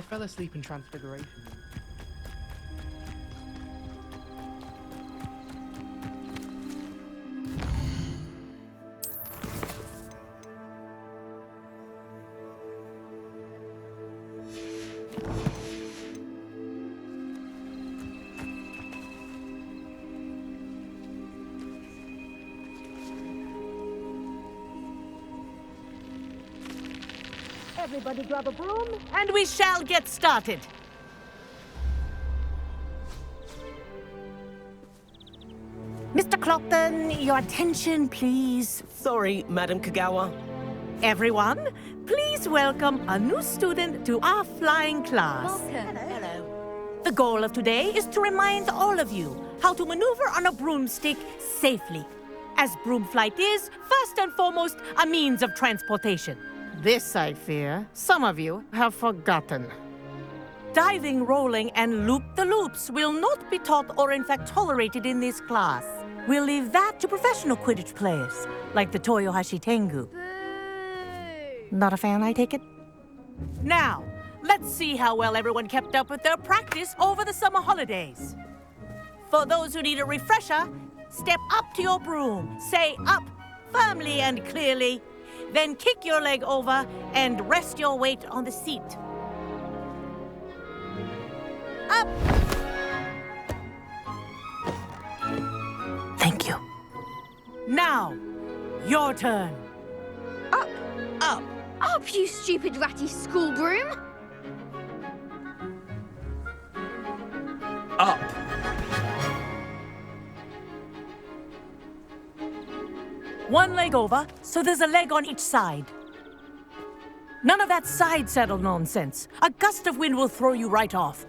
I fell asleep in Transfiguration. Everybody grab a broom, and we shall get started. Mr. Clopton, your attention, please. Sorry, Madam Kagawa. Everyone, please welcome a new student to our flying class. Welcome. Hello. The goal of today is to remind all of you how to maneuver on a broomstick safely, as broom flight is, first and foremost, a means of transportation. This, I fear, some of you have forgotten. Diving, rolling, and loop-the-loops will not be taught or in fact tolerated in this class. We'll leave that to professional Quidditch players, like the Toyohashi Tengu. Boo! Not a fan, I take it? Now, let's see how well everyone kept up with their practice over the summer holidays. For those who need a refresher, step up to your broom, say up firmly and clearly, then kick your leg over and rest your weight on the seat. Up! Thank you. Now, your turn. Up! Up. Up, you stupid ratty school broom! Up. One leg over, so there's a leg on each side. None of that side saddle nonsense. A gust of wind will throw you right off.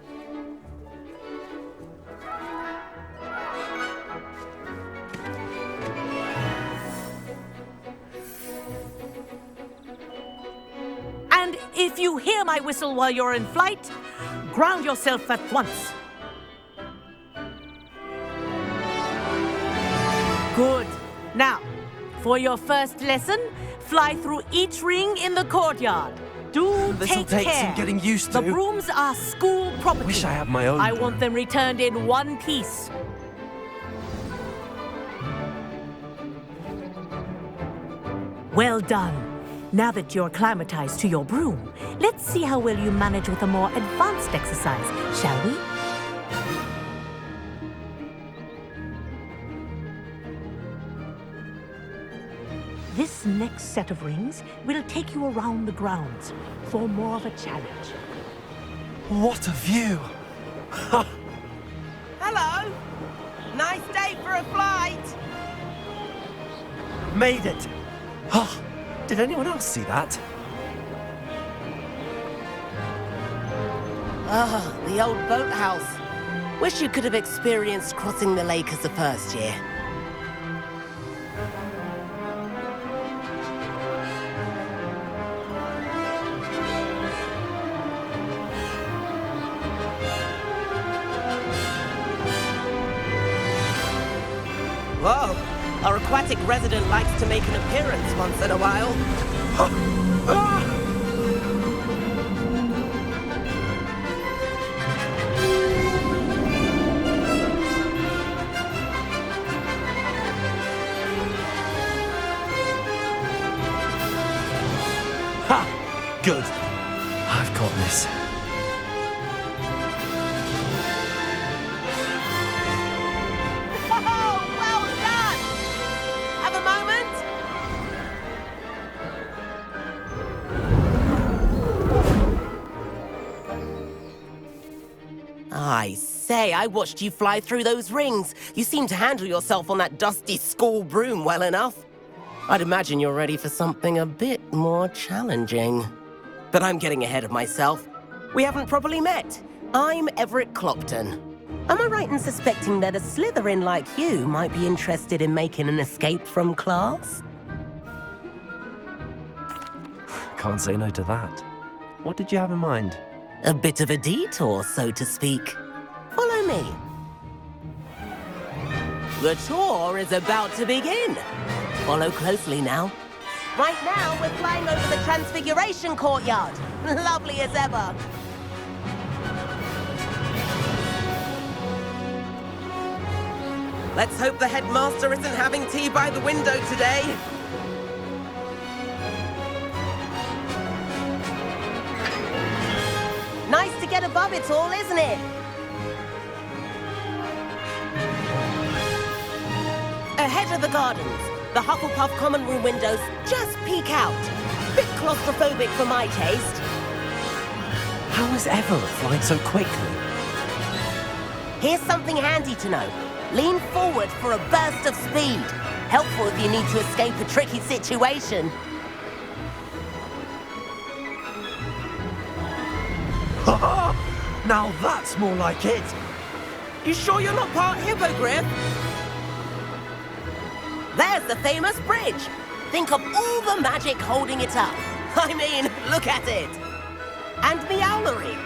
And if you hear my whistle while you're in flight, ground yourself at once. Good. Now, for your first lesson, fly through each ring in the courtyard. Do This'll take take care. some getting used to. The brooms are school property. Wish I had my own I broom. want them returned in one piece. Well done. Now that you're acclimatized to your broom, let's see how well you manage with a more advanced exercise, shall we? This next set of rings will take you around the grounds for more of a challenge. What a view! Hello. Nice day for a flight. Made it! Oh, did anyone else see that? Ah, the old boathouse. Wish you could have experienced crossing the lake as a first year. Whoa, our aquatic resident likes to make an appearance once in a while. Ha! Good. I've got this. Oh, well done! Have a moment? I say, I watched you fly through those rings. You seem to handle yourself on that dusty school broom well enough. I'd imagine you're ready for something a bit more challenging. But I'm getting ahead of myself. We haven't properly met. I'm Everett Clopton. Am I right in suspecting that a Slytherin like you might be interested in making an escape from class? Can't say no to that. What did you have in mind? A bit of a detour, so to speak. Follow me. The tour is about to begin. Follow closely now. Right now, we're flying over the Transfiguration courtyard. Lovely as ever. Let's hope the headmaster isn't having tea by the window today. Nice to get above it all, isn't it? Ahead of the gardens, the Hufflepuff common room windows just peek out. Bit claustrophobic for my taste. How is Everett flying so quickly? Here's something handy to know. Lean forward for a burst of speed. Helpful if you need to escape a tricky situation. Now that's more like it. You sure you're not part Hippogriff? There's the famous bridge. Think of all the magic holding it up. I mean, look at it. And the owlery.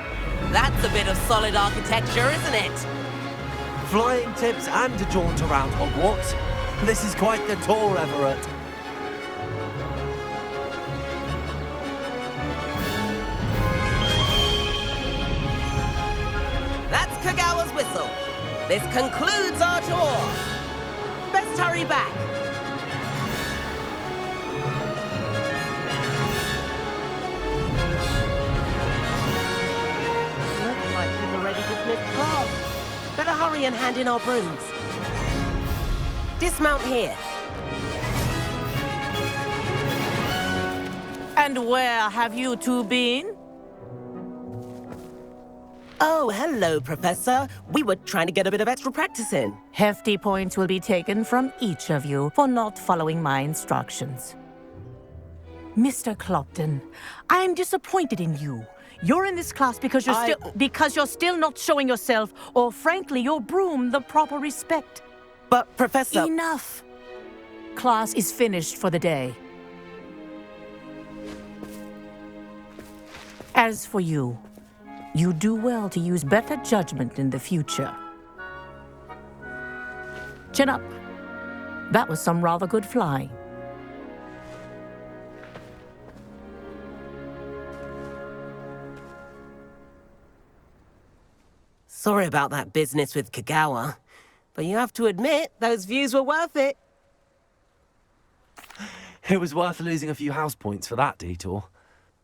That's a bit of solid architecture, isn't it? Flying tips and a jaunt around Hogwarts. This is quite the tour, Everett. That's Kagawa's whistle. This concludes our tour. Best hurry back. Looks like we've already dismissed class. Better hurry and hand in our brooms. Dismount here. And where have you two been? Oh, hello, Professor. We were trying to get a bit of extra practice in. Hefty points will be taken from each of you for not following my instructions. Mr. Clopton, I am disappointed in you. You're in this class because you're still not showing yourself, or frankly, your broom the proper respect. But, Professor... Enough. Class is finished for the day. As for you, you do well to use better judgment in the future. Chin up. That was some rather good flying. Sorry about that business with Kagawa, but you have to admit, those views were worth it. It was worth losing a few house points for that detour.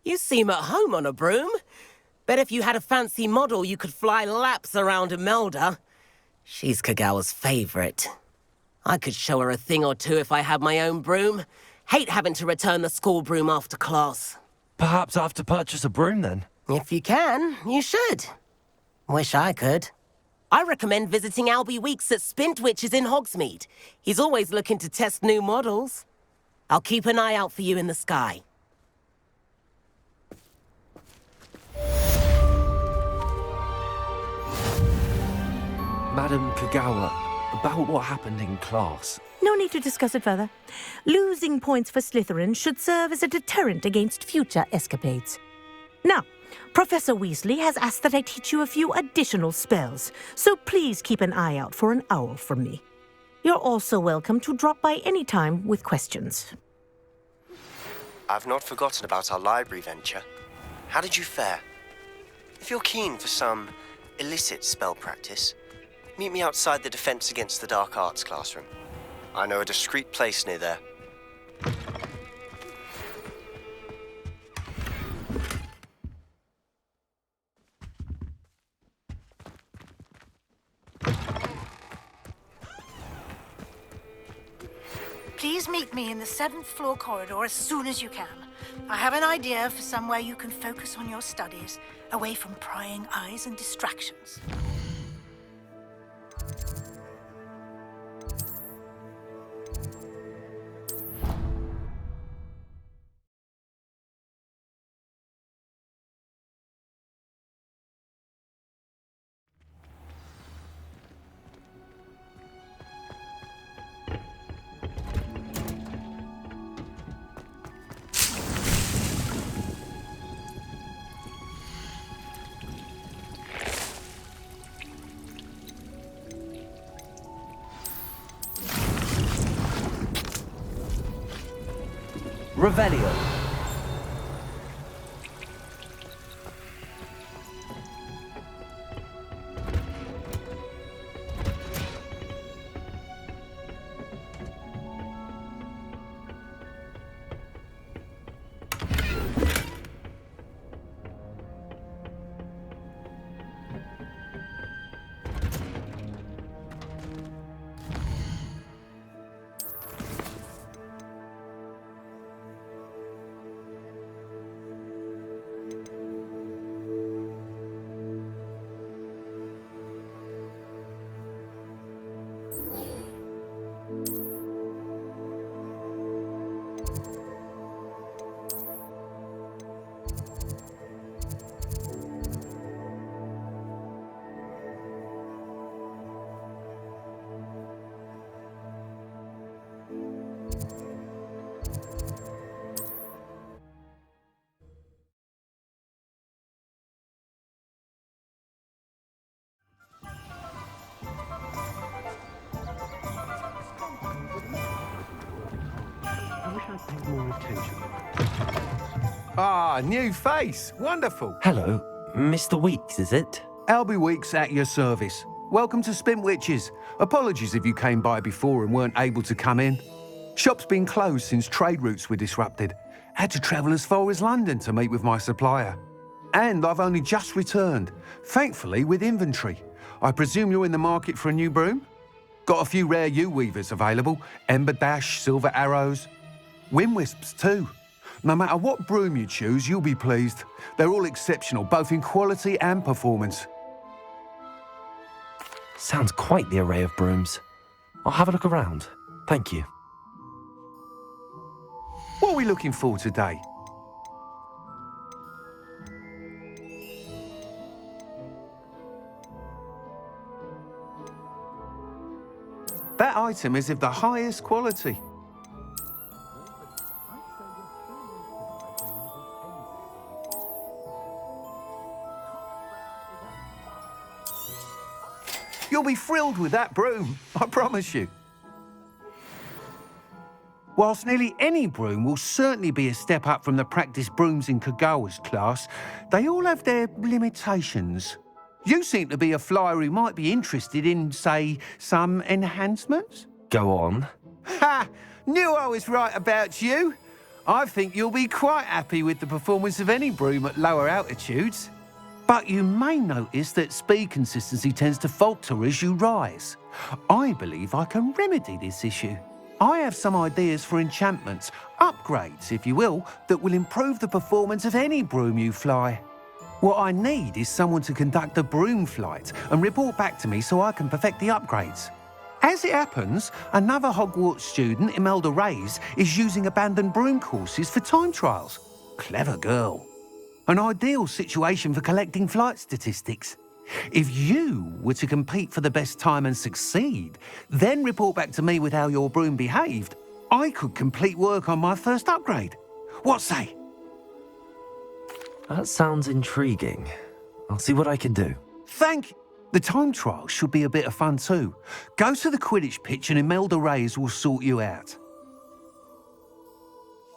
You seem at home on a broom. Bet if you had a fancy model, you could fly laps around Imelda. She's Kagawa's favorite. I could show her a thing or two if I had my own broom. Hate having to return the school broom after class. Perhaps I have to purchase a broom then. If you can, you should. Wish I could. I recommend visiting Albie Weeks at Spintwitches in Hogsmead. He's always looking to test new models. I'll keep an eye out for you in the sky. Madam Kagawa, about what happened in class. No need to discuss it further. Losing points for Slytherin should serve as a deterrent against future escapades. Now, Professor Weasley has asked that I teach you a few additional spells, so please keep an eye out for an owl from me. You're also welcome to drop by any time with questions. I've not forgotten about our library venture. How did you fare? If you're keen for some illicit spell practice, meet me outside the Defense Against the Dark Arts classroom. I know a discreet place near there. Please meet me in the 7th floor corridor as soon as you can. I have an idea for somewhere you can focus on your studies, away from prying eyes and distractions. Revelio. Ah, new face. Wonderful. Hello, Mr. Weeks, is it? Albie Weeks at your service. Welcome to Spintwitches. Apologies if you came by before and weren't able to come in. Shop's been closed since trade routes were disrupted. Had to travel as far as London to meet with my supplier. And I've only just returned, thankfully with inventory. I presume you're in the market for a new broom? Got a few rare yew-weavers available. Ember Dash, Silver Arrows. Wind-wisps too. No matter what broom you choose, you'll be pleased. They're all exceptional, both in quality and performance. Sounds quite the array of brooms. I'll have a look around. Thank you. What are we looking for today? That item is of the highest quality. You'll be thrilled with that broom, I promise you. Whilst nearly any broom will certainly be a step up from the practice brooms in Kagawa's class, they all have their limitations. You seem to be a flyer who might be interested in, say, some enhancements? Go on. Ha! Knew I was right about you. I think you'll be quite happy with the performance of any broom at lower altitudes. But you may notice that speed consistency tends to falter as you rise. I believe I can remedy this issue. I have some ideas for enchantments, upgrades, if you will, that will improve the performance of any broom you fly. What I need is someone to conduct a broom flight and report back to me so I can perfect the upgrades. As it happens, another Hogwarts student, Imelda Reyes, is using abandoned broom courses for time trials. Clever girl. An ideal situation for collecting flight statistics. If you were to compete for the best time and succeed, then report back to me with how your broom behaved, I could complete work on my first upgrade. What say? That sounds intriguing. I'll see what I can do. Thank you. The time trial should be a bit of fun too. Go to the Quidditch pitch and Imelda Reyes will sort you out.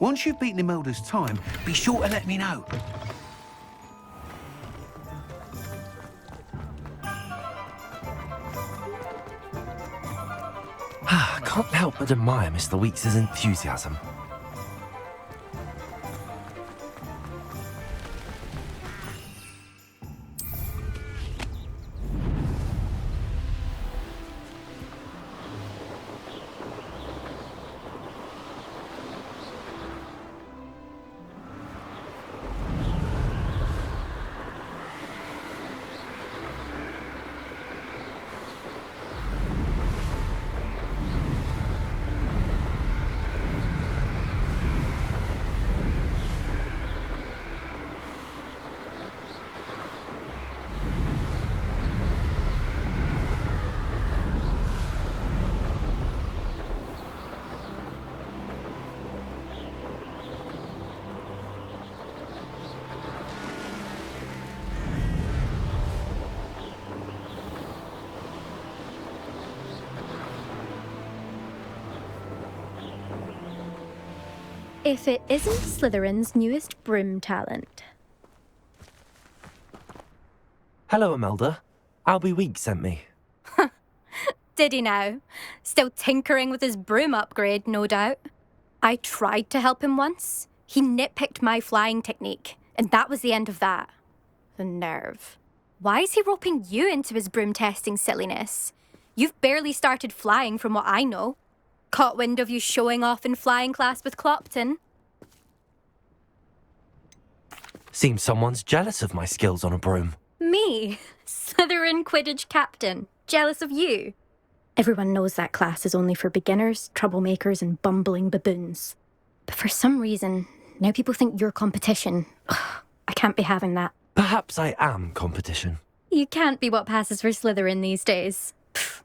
Once you've beaten Imelda's time, be sure to let me know. I can't help but admire Mr. Weeks' enthusiasm. If it isn't Slytherin's newest broom talent. Hello, Imelda. Albie Weeks sent me. Did he now? Still tinkering with his broom upgrade, no doubt. I tried to help him once. He nitpicked my flying technique, and that was the end of that. The nerve. Why is he roping you into his broom testing silliness? You've barely started flying from what I know. Caught wind of you showing off in flying class with Clopton. Seems someone's jealous of my skills on a broom. Me? Slytherin Quidditch captain. Jealous of you? Everyone knows that class is only for beginners, troublemakers, and bumbling baboons. But for some reason, now people think you're competition. Ugh, I can't be having that. Perhaps I am competition. You can't be what passes for Slytherin these days. Pfft,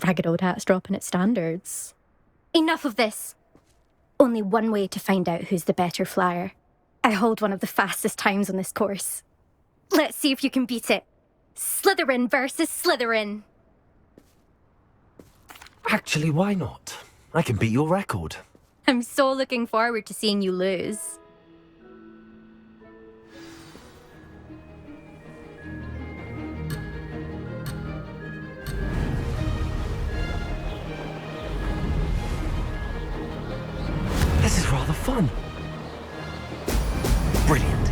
ragged old hat's dropping its standards. Enough of this. Only one way to find out who's the better flyer. I hold one of the fastest times on this course. Let's see if you can beat it. Slytherin versus Slytherin. Actually, why not? I can beat your record. I'm so looking forward to seeing you lose. This is rather fun. Brilliant.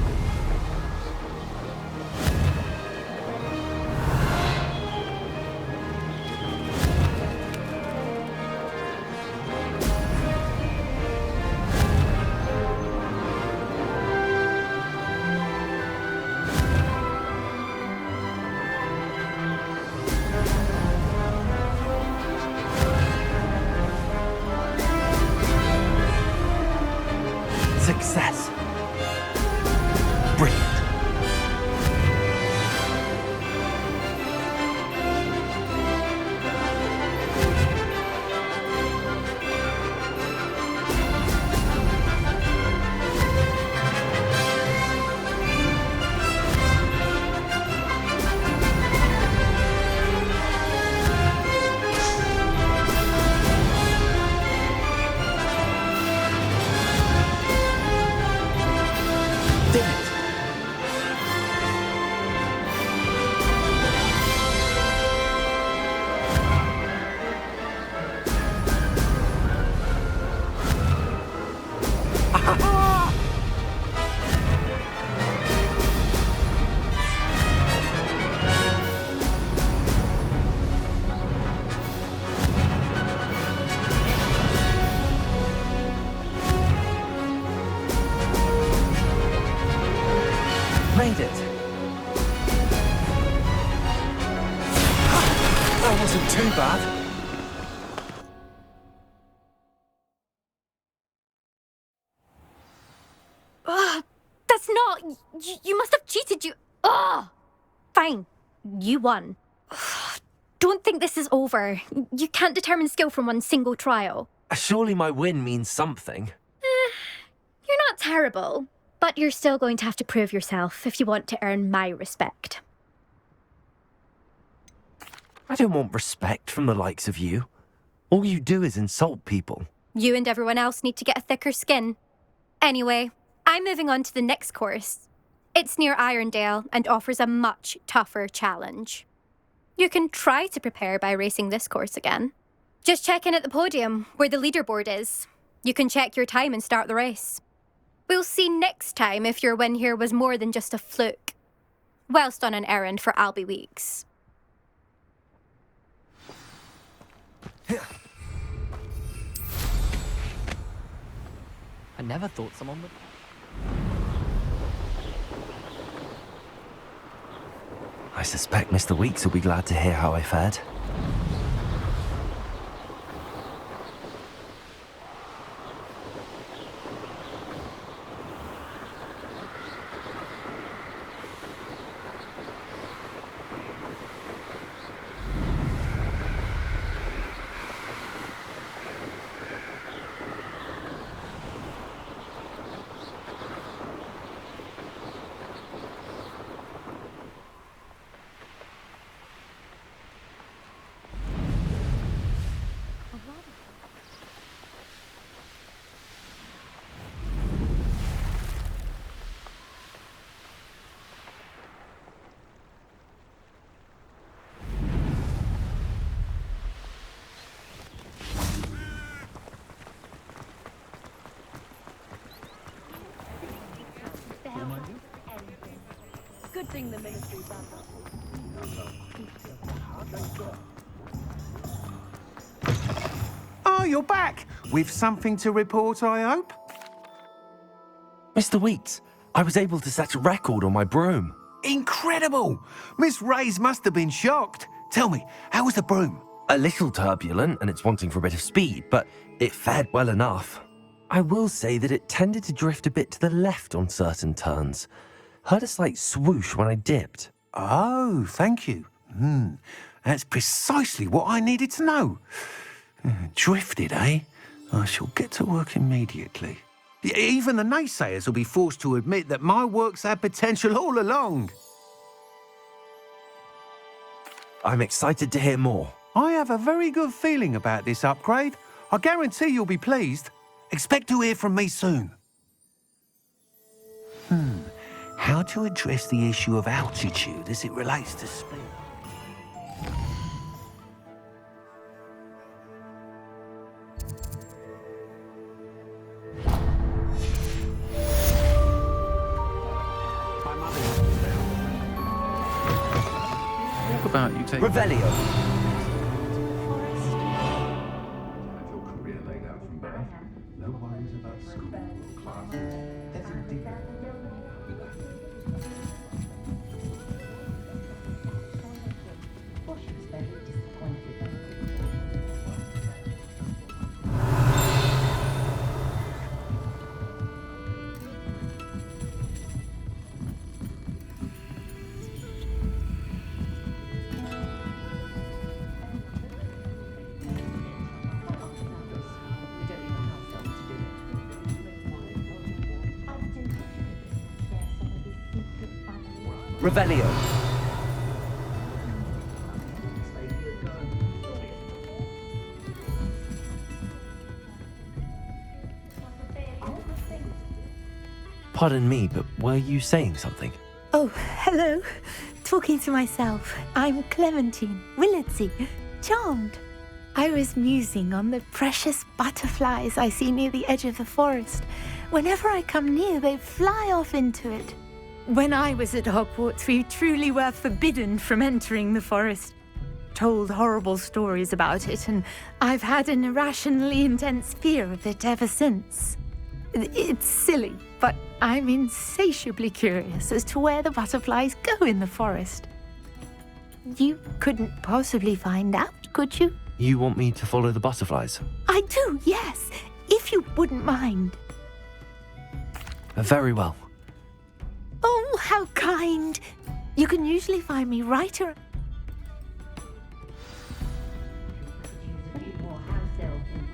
Success. Brilliant. Did it. Made it. That wasn't too bad. Ugh, that's not... You must have cheated, you... Ugh! Fine. You won. Ugh, don't think this is over. You can't determine skill from one single trial. Surely my win means something. You're not terrible, but you're still going to have to prove yourself if you want to earn my respect. I don't want respect from the likes of you. All you do is insult people. You and everyone else need to get a thicker skin. Anyway, I'm moving on to the next course. It's near Irondale and offers a much tougher challenge. You can try to prepare by racing this course again. Just check in at the podium, where the leaderboard is. You can check your time and start the race. We'll see next time if your win here was more than just a fluke. Whilst on an errand for Albie Weeks. I never thought someone would... I suspect Mr. Weeks will be glad to hear how I fared. Good thing the ministry's on. Oh, you're back. With something to report, I hope? Mr. Weeks, I was able to set a record on my broom. Incredible! Miss Ray's must have been shocked. Tell me, how was the broom? A little turbulent and it's wanting for a bit of speed, but it fared well enough. I will say that it tended to drift a bit to the left on certain turns. Heard a slight swoosh when I dipped. Oh, thank you. That's precisely what I needed to know. Drifted, eh? I shall get to work immediately. Even the naysayers will be forced to admit that my work's had potential all along. I'm excited to hear more. I have a very good feeling about this upgrade. I guarantee you'll be pleased. Expect to hear from me soon. How to address the issue of altitude as it relates to speed? What about you take... Revelio. Revelio. Pardon me, but were you saying something? Oh, hello. Talking to myself. I'm Clementine, Willardsy, charmed. I was musing on the precious butterflies I see near the edge of the forest. Whenever I come near, they fly off into it. When I was at Hogwarts, we truly were forbidden from entering the forest. Told horrible stories about it, and I've had an irrationally intense fear of it ever since. It's silly, but I'm insatiably curious as to where the butterflies go in the forest. You couldn't possibly find out, could you? You want me to follow the butterflies? I do, yes, if you wouldn't mind. Very well. Oh, how kind. You can usually find me right around...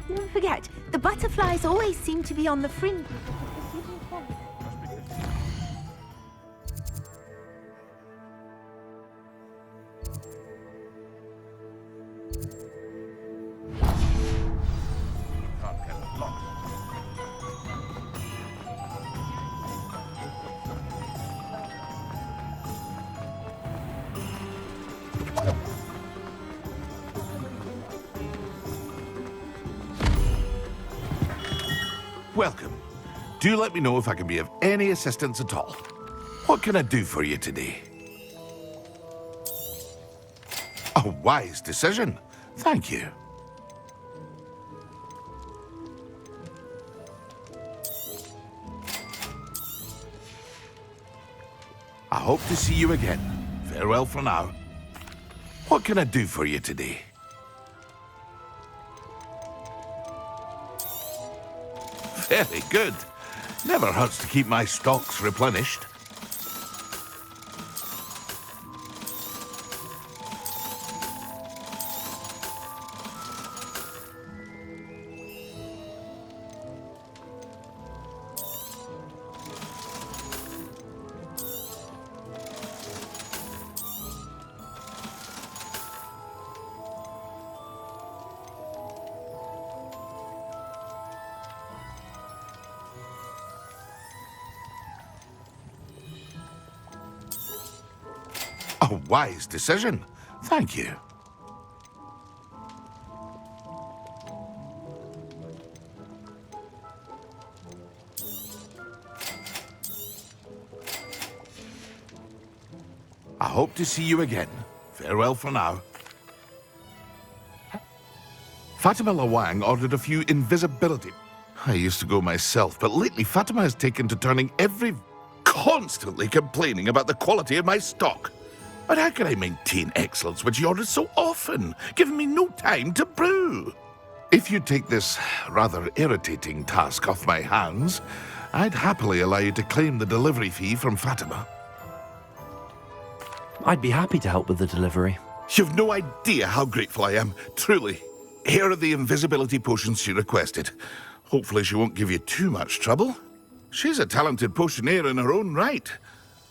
Don't forget, the butterflies always seem to be on the fringe. Welcome. Do let me know if I can be of any assistance at all. What can I do for you today? A wise decision. Thank you. I hope to see you again. Farewell for now. What can I do for you today? Very good. Never hurts to keep my stocks replenished. A wise decision. Thank you. I hope to see you again. Farewell for now. Fatima Lawang ordered a few invisibility. I used to go myself, but lately Fatima has taken to turning constantly complaining about the quality of my stock. But how can I maintain excellence when she orders so often, giving me no time to brew? If you take this rather irritating task off my hands, I'd happily allow you to claim the delivery fee from Fatima. I'd be happy to help with the delivery. You've no idea how grateful I am, truly. Here are the invisibility potions she requested. Hopefully she won't give you too much trouble. She's a talented potioneer in her own right.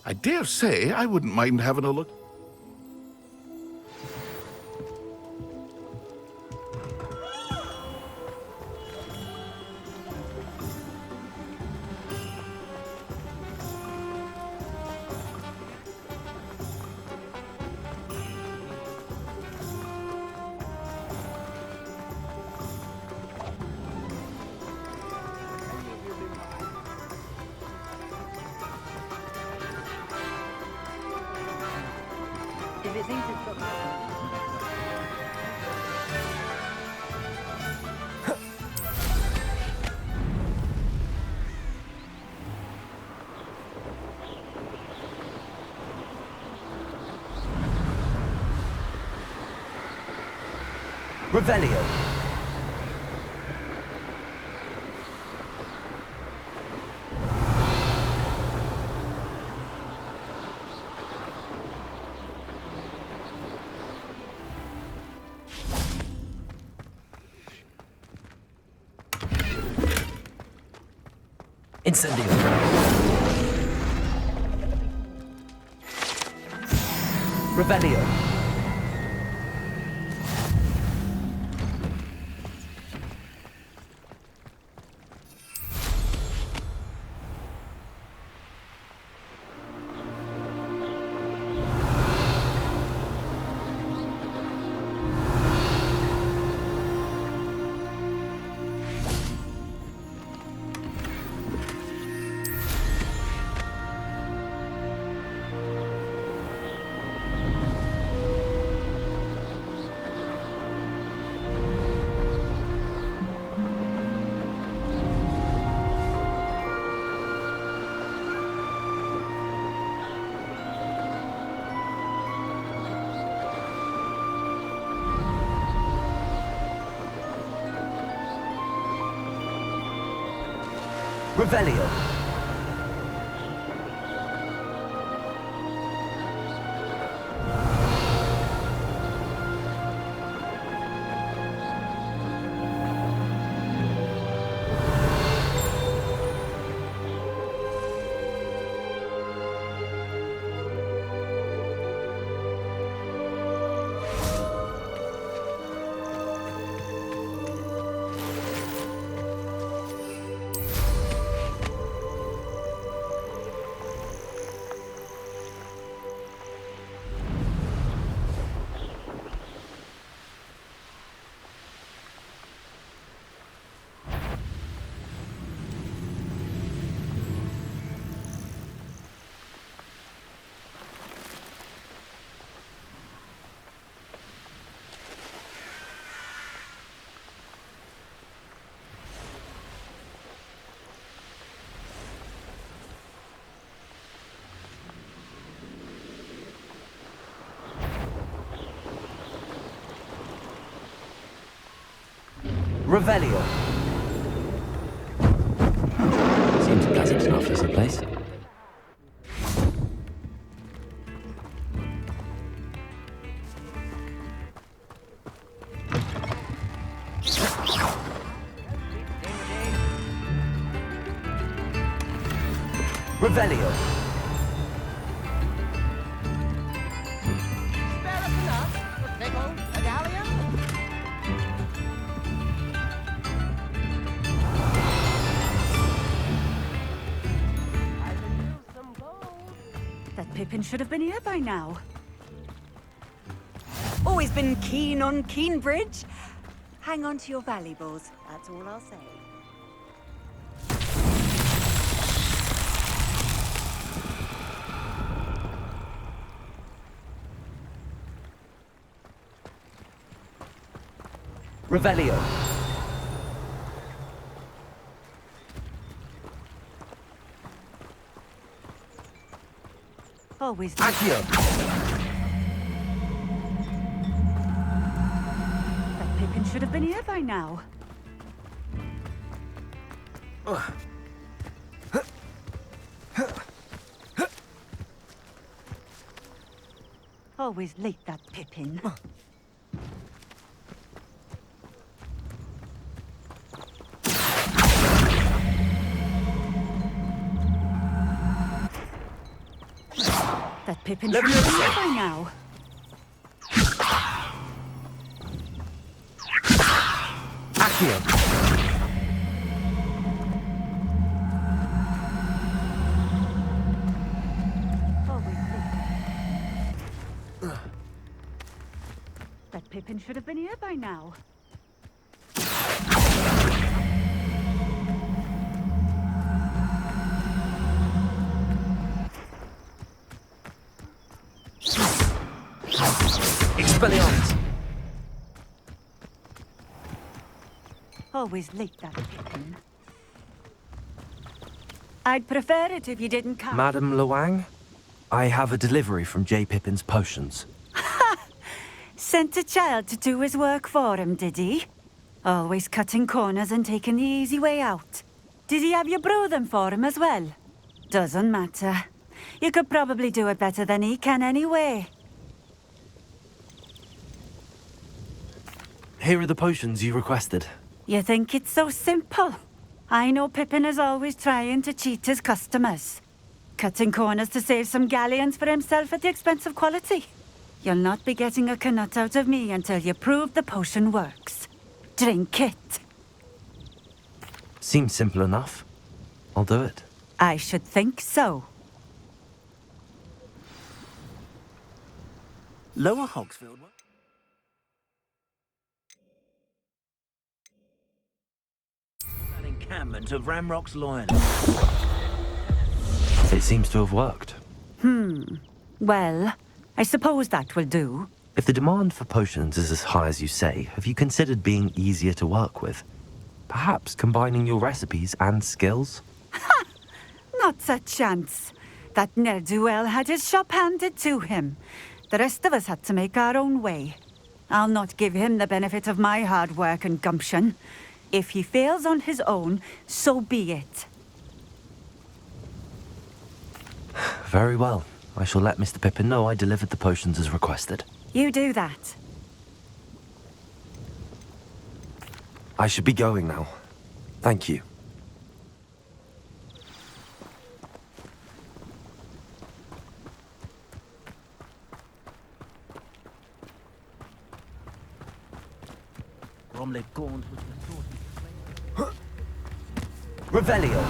I dare say I wouldn't mind having a look. if it thinks it's got... Revelio. Incendio. Revelio. Revelio. Revelio. Seems pleasant enough as a place. Revelio. Spare us enough for pickle, medallion? That Pippin should have been here by now. Always been keen on Keenbridge. Hang on to your valuables, that's all I'll say. Revelio. Always. Accio. That Pippin should have been here by now. Always late, that Pippin. That Pippin should be here by now. Accio. That Pippin should have been here by now. Expelliarmus! Always late, that Pippin. I'd prefer it if you didn't come. Madame Lewang? I have a delivery from J. Pippin's potions. Sent a child to do his work for him, did he? Always cutting corners and taking the easy way out. Did he have you brew them for him as well? Doesn't matter. You could probably do it better than he can anyway. Here are the potions you requested. You think it's so simple? I know Pippin is always trying to cheat his customers. Cutting corners to save some galleons for himself at the expense of quality. You'll not be getting a canut out of me until you prove the potion works. Drink it. Seems simple enough. I'll do it. I should think so. Lower Hogsfield. That encampment of Ramrock's loyalists. It seems to have worked. Well, I suppose that will do. If the demand for potions is as high as you say, have you considered being easier to work with? Perhaps combining your recipes and skills? Not a chance. That ne'er-do-well had his shop handed to him. The rest of us had to make our own way. I'll not give him the benefit of my hard work and gumption. If he fails on his own, so be it. Very well. I shall let Mr. Pippin know I delivered the potions as requested. You do that. I should be going now. Thank you. Bromley Gaunt was restored. Revelio!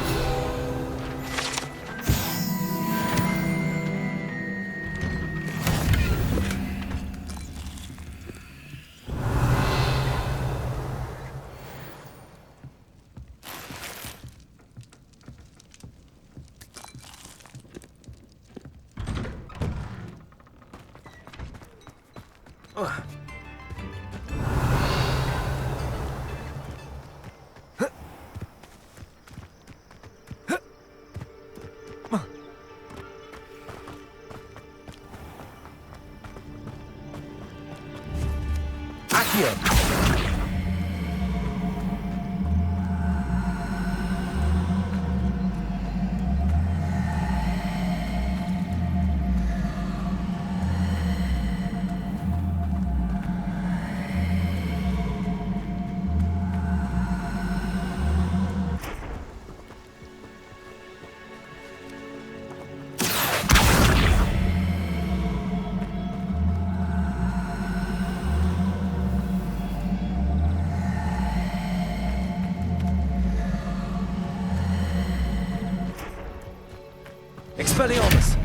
Expelliarmus!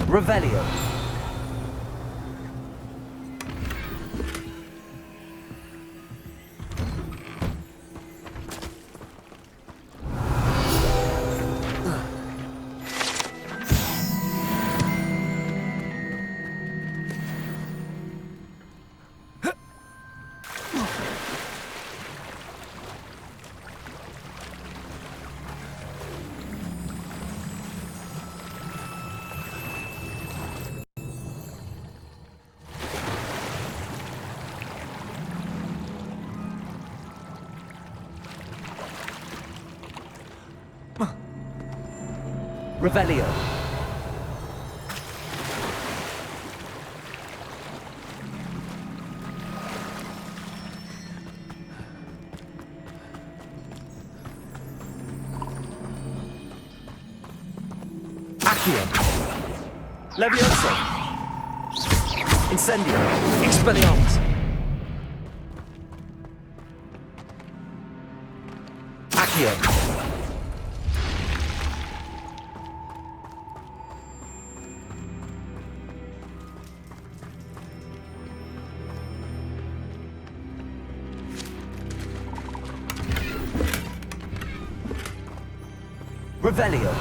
Revelio! Revelio. Accio. Levioso. Incendio. Expelliarmus. Accio. Revelio.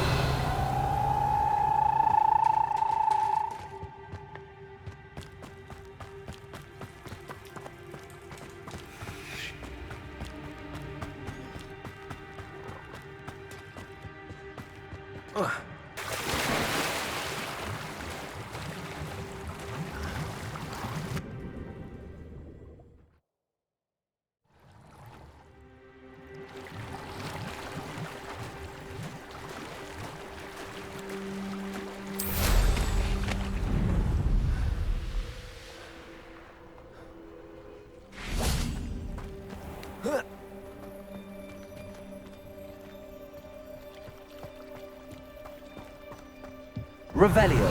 Revelio.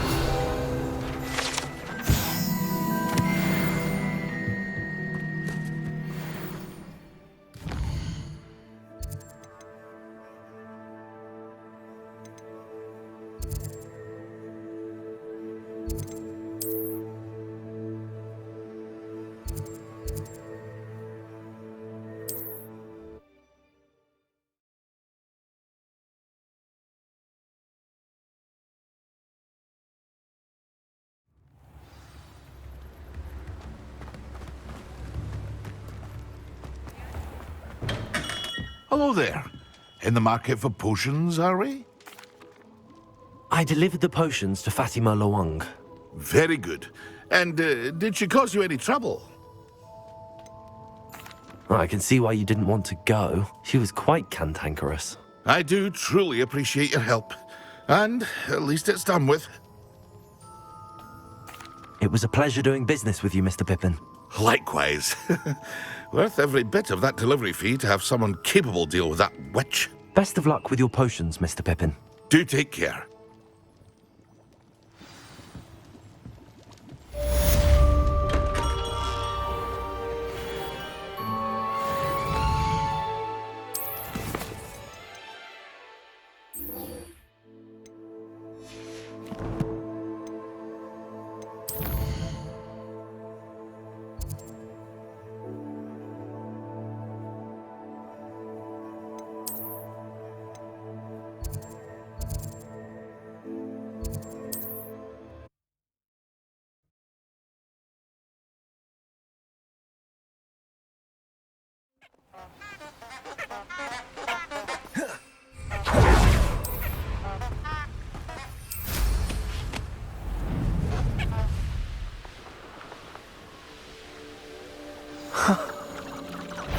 Hello there. In the market for potions, are we? I delivered the potions to Fatima Lawang. Very good. And did she cause you any trouble? I can see why you didn't want to go. She was quite cantankerous. I do truly appreciate your help. And at least it's done with. It was a pleasure doing business with you, Mr. Pippin. Likewise. Worth every bit of that delivery fee to have someone capable deal with that witch. Best of luck with your potions, Mr. Pippin. Do take care.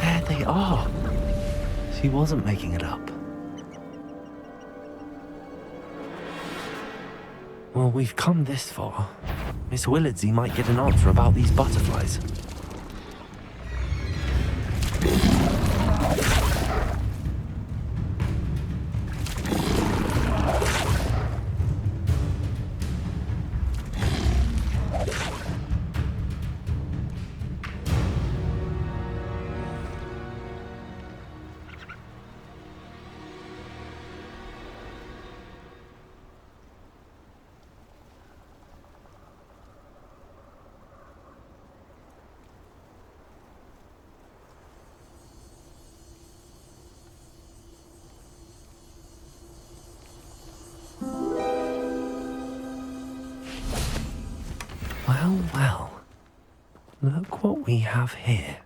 There they are. She wasn't making it up. Well, we've come this far. Miss LordDizzy might get an answer about these butterflies. Well, well. Look what we have here.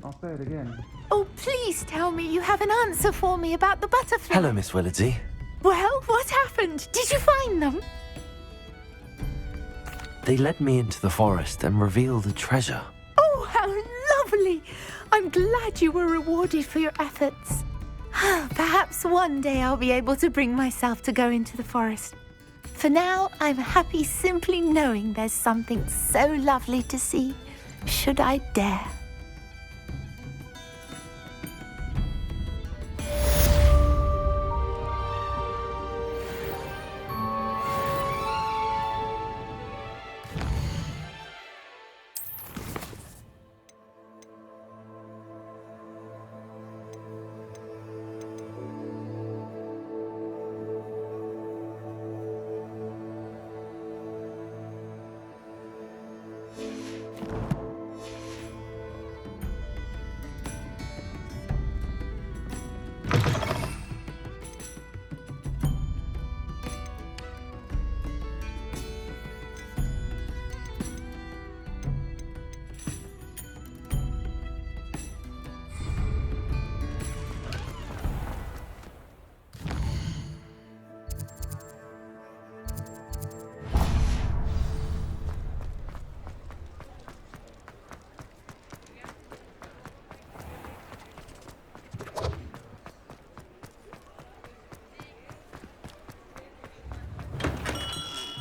I'll say it again. Oh, please tell me you have an answer for me about the butterfly. Hello, Miss LordDizzy. Well, what happened? Did you find them? They led me into the forest and revealed a treasure. Oh, how lovely! I'm glad you were rewarded for your efforts. Perhaps one day I'll be able to bring myself to go into the forest. For now, I'm happy simply knowing there's something so lovely to see, should I dare.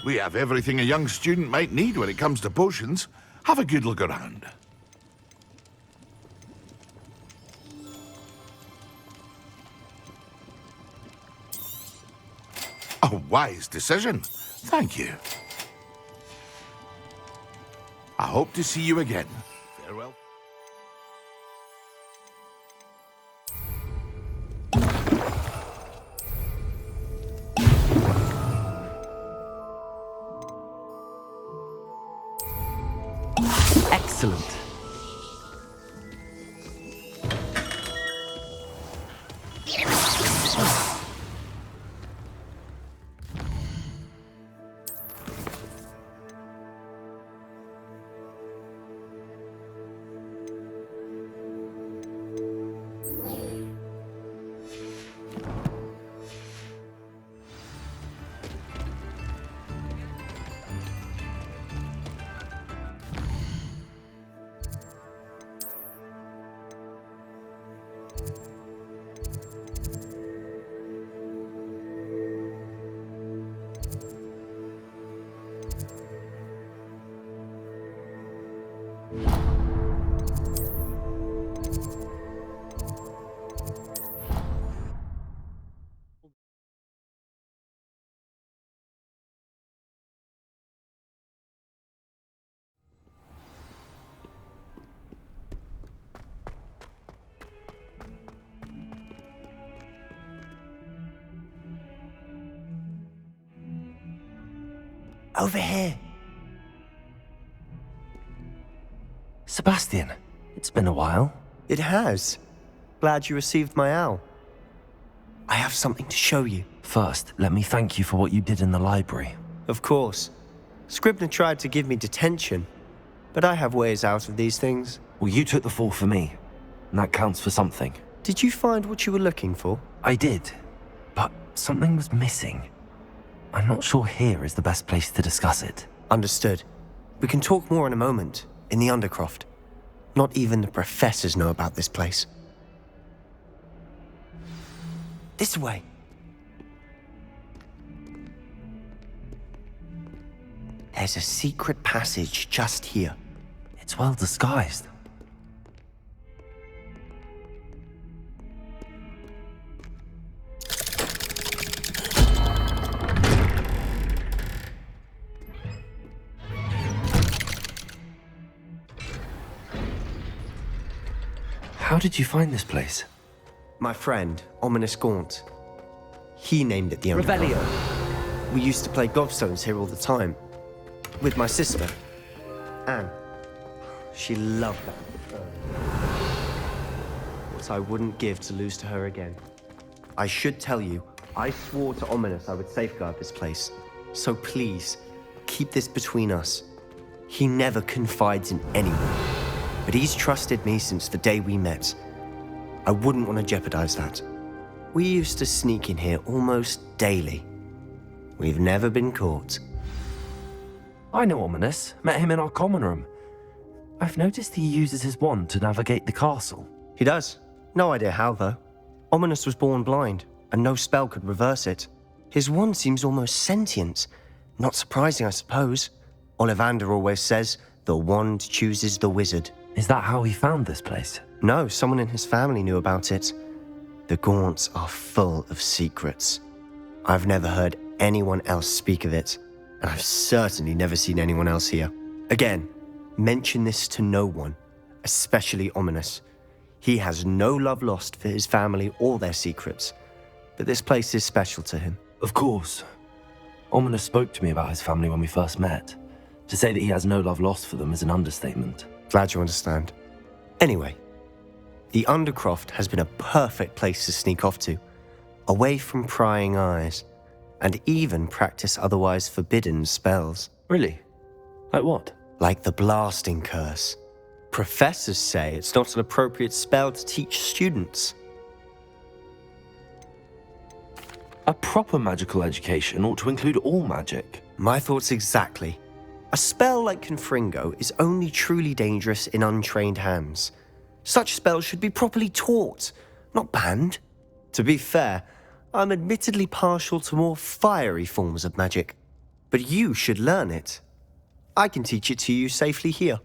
We have everything a young student might need when it comes to potions. Have a good look around. A wise decision. Thank you. I hope to see you again. Farewell. Excellent. Over here. Sebastian, it's been a while. It has. Glad you received my owl. I have something to show you. First, let me thank you for what you did in the library. Of course. Scribner tried to give me detention, but I have ways out of these things. Well, you took the fall for me, and that counts for something. Did you find what you were looking for? I did, but something was missing. I'm not sure here is the best place to discuss it. Understood. We can talk more in a moment, in the Undercroft. Not even the professors know about this place. This way. There's a secret passage just here. It's well disguised. How did you find this place? My friend, Ominous Gaunt. He named it the Undercroft. Revelio. We used to play gobstones here all the time. With my sister, Anne. She loved that. What I wouldn't give to lose to her again. I should tell you, I swore to Ominous I would safeguard this place. So please, keep this between us. He never confides in anyone. But he's trusted me since the day we met. I wouldn't want to jeopardize that. We used to sneak in here almost daily. We've never been caught. I know Ominous. Met him in our common room. I've noticed he uses his wand to navigate the castle. He does. No idea how, though. Ominous was born blind, and no spell could reverse it. His wand seems almost sentient. Not surprising, I suppose. Ollivander always says, the wand chooses the wizard. Is that how he found this place? No, someone in his family knew about it. The Gaunts are full of secrets. I've never heard anyone else speak of it, and I've certainly never seen anyone else here. Again, mention this to no one, especially Ominous. He has no love lost for his family or their secrets, but this place is special to him. Of course. Ominous spoke to me about his family when we first met. To say that he has no love lost for them is an understatement. Glad you understand. Anyway, the Undercroft has been a perfect place to sneak off to, away from prying eyes, and even practice otherwise forbidden spells. Really? Like what? Like the blasting curse. Professors say it's not an appropriate spell to teach students. A proper magical education ought to include all magic. My thoughts exactly. A spell like Confringo is only truly dangerous in untrained hands. Such spells should be properly taught, not banned. To be fair, I'm admittedly partial to more fiery forms of magic, but you should learn it. I can teach it to you safely here.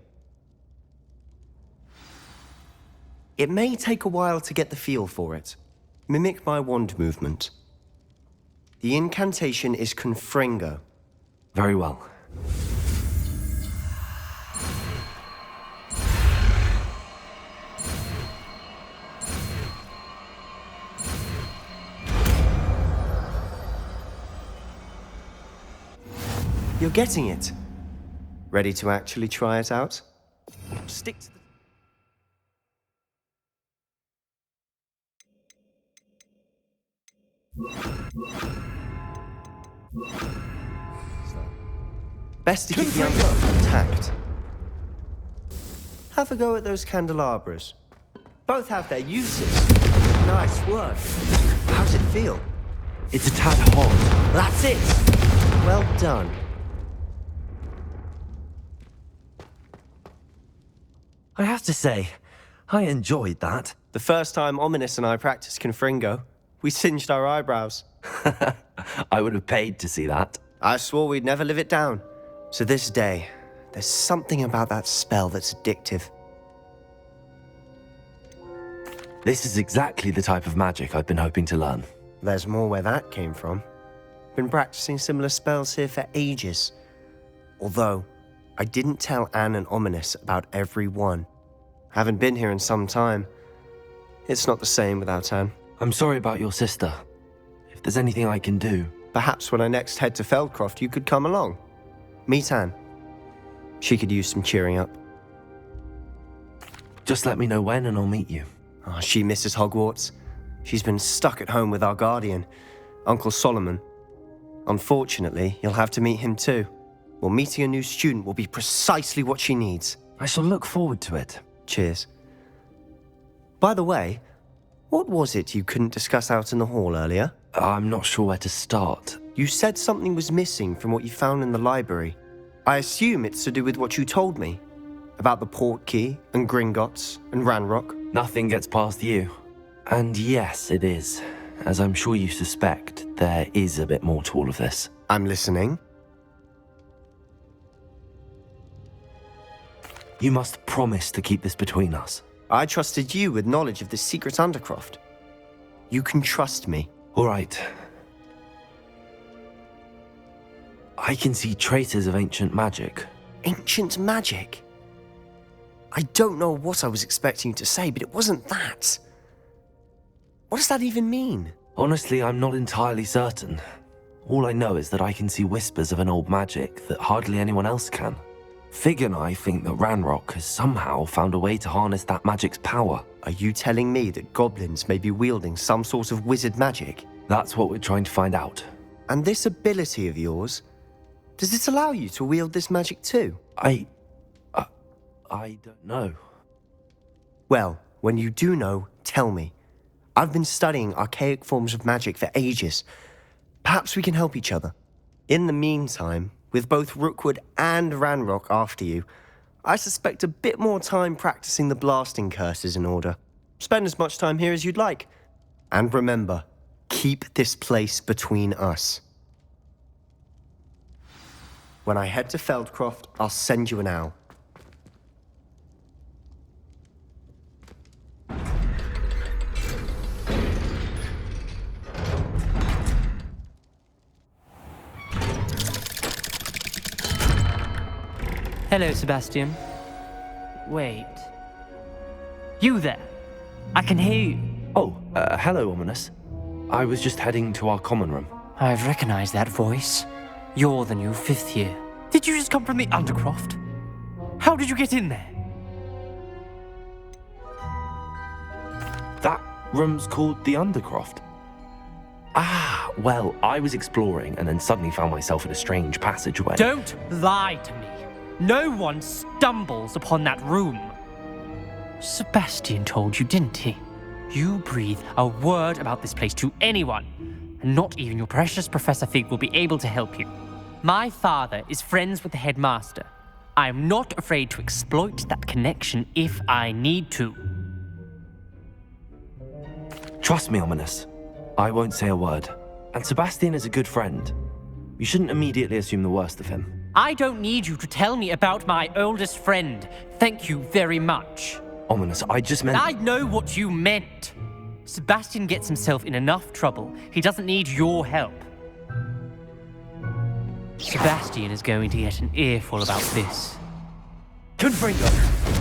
It may take a while to get the feel for it. Mimic my wand movement. The incantation is Confringo. Very well. You're getting it. Ready to actually try it out? Stick to the... Best to keep the undercroft intact. Have a go at those candelabras. Both have their uses. Nice work. How's it feel? It's a tad hot. That's it. Well done. I have to say, I enjoyed that. The first time Ominous and I practiced Confringo, we singed our eyebrows. I would have paid to see that. I swore we'd never live it down. To this day, there's something about that spell that's addictive. This is exactly the type of magic I've been hoping to learn. There's more where that came from. Been practicing similar spells here for ages. Although, I didn't tell Anne and Ominous about every one. Haven't been here in some time. It's not the same without Anne. I'm sorry about your sister. If there's anything I can do... Perhaps when I next head to Feldcroft, you could come along. Meet Anne. She could use some cheering up. Just let me know when and I'll meet you. Oh, she misses Hogwarts. She's been stuck at home with our guardian, Uncle Solomon. Unfortunately, you'll have to meet him too. Well, meeting a new student will be precisely what she needs. I shall look forward to it. Cheers. By the way, what was it you couldn't discuss out in the hall earlier? I'm not sure where to start. You said something was missing from what you found in the library. I assume it's to do with what you told me. About the Portkey and Gringotts and Ranrock. Nothing gets past you. And yes, it is. As I'm sure you suspect, there is a bit more to all of this. I'm listening. You must promise to keep this between us. I trusted you with knowledge of the secret Undercroft. You can trust me. All right. I can see traces of ancient magic. Ancient magic? I don't know what I was expecting you to say, but it wasn't that. What does that even mean? Honestly, I'm not entirely certain. All I know is that I can see whispers of an old magic that hardly anyone else can. Fig and I think that Ranrock has somehow found a way to harness that magic's power. Are you telling me that goblins may be wielding some sort of wizard magic? That's what we're trying to find out. And this ability of yours, does it allow you to wield this magic too? I don't know. Well, when you do know, tell me. I've been studying archaic forms of magic for ages. Perhaps we can help each other. In the meantime, with both Rookwood and Ranrock after you, I suspect a bit more time practicing the blasting curse is in order. Spend as much time here as you'd like. And remember, keep this place between us. When I head to Feldcroft, I'll send you an owl. Hello, Sebastian. Wait. You there? I can hear you. Oh, hello, Ominous. I was just heading to our common room. I've recognized that voice. You're the new 5th year. Did you just come from the Undercroft? How did you get in there? That room's called the Undercroft. Ah, well, I was exploring and then suddenly found myself in a strange passageway. Don't lie to me. No one stumbles upon that room. Sebastian told you, didn't he? You breathe a word about this place to anyone, and not even your precious Professor Fig will be able to help you. My father is friends with the headmaster. I am not afraid to exploit that connection if I need to. Trust me, Ominous. I won't say a word. And Sebastian is a good friend. You shouldn't immediately assume the worst of him. I don't need you to tell me about my oldest friend. Thank you very much. Ominous, I just meant... I know what you meant. Sebastian gets himself in enough trouble. He doesn't need your help. Sebastian is going to get an earful about this. Confringo!